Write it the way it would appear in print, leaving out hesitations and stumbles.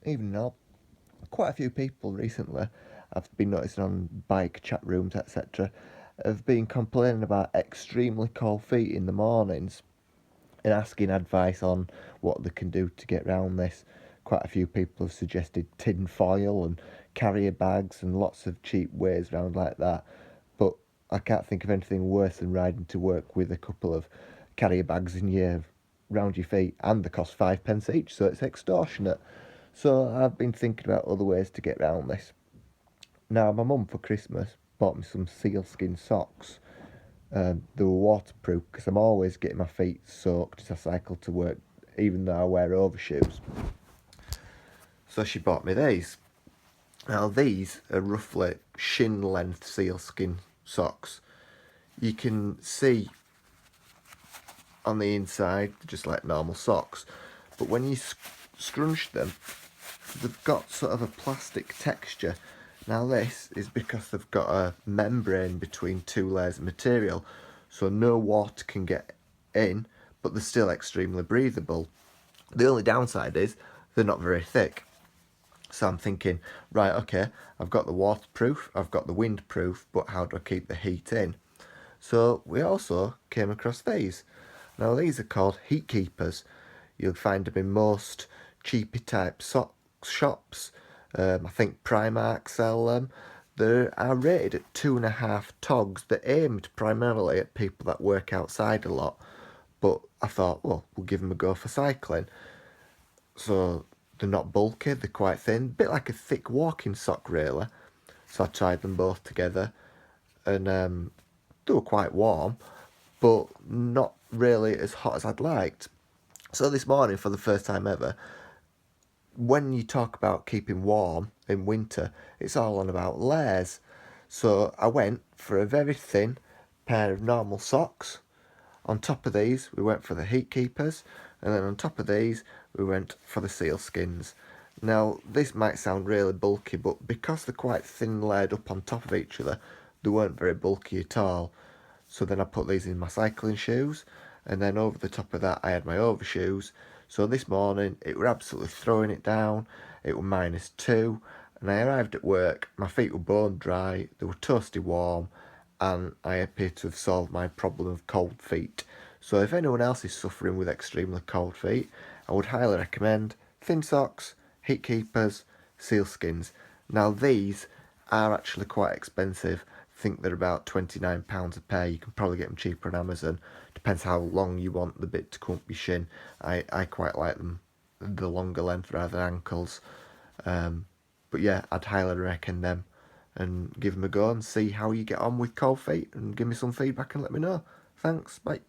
Even now, quite a few people recently, I've been noticing on bike chat rooms, etc., have been complaining about extremely cold feet in the mornings and asking advice on what they can do to get around this. Quite a few people have suggested tin foil and carrier bags and lots of cheap ways around like that. But I can't think of anything worse than riding to work with a couple of carrier bags in your round your feet, and they cost 5 pence each, so it's extortionate. So I've been thinking about other ways to get around this. Now, my mum for Christmas bought me some sealskin socks. They were waterproof because I'm always getting my feet soaked as I cycle to work, even though I wear overshoes. So she bought me these. Now, these are roughly shin length sealskin socks. You can see on the inside, just like normal socks, but when you scrunch them, they've got sort of a plastic texture. Now this is because they've got a membrane between two layers of material, so no water can get in, but they're still extremely breathable. The only downside is they're not very thick. So I'm thinking, right, okay, I've got the waterproof, I've got the windproof, but how do I keep the heat in? So we also came across these. Now these are called heat keepers. You'll find them in most cheapy type socks shops. I think Primark sell them. They are rated at 2.5 togs. They're aimed primarily at people that work outside a lot. But I thought, well, we'll give them a go for cycling. So they're not bulky, they're quite thin, a bit like a thick walking sock, really. So I tried them both together, and they were quite warm, but not really as hot as I'd liked. So this morning, for the first time ever, when you talk about keeping warm in winter, it's all on about layers. So I went for a very thin pair of normal socks. On top of these, we went for the heat keepers, and then on top of these, we went for the sealskins. Now, this might sound really bulky, but because they're quite thin layered up on top of each other, they weren't very bulky at all. So then I put these in my cycling shoes, and then over the top of that, I had my overshoes. So this morning, it were absolutely throwing it down. It were -2, and I arrived at work. My feet were bone dry, they were toasty warm, and I appear to have solved my problem of cold feet. So if anyone else is suffering with extremely cold feet, I would highly recommend thin socks, heat keepers, sealskins. Now these are actually quite expensive. I think they're about £29 a pair. You can probably get them cheaper on Amazon. Depends how long you want the bit to come up your shin. I quite like them the longer length rather than ankles. But yeah, I'd highly recommend them and give them a go and see how you get on with cold feet and give me some feedback and let me know. Thanks, bye.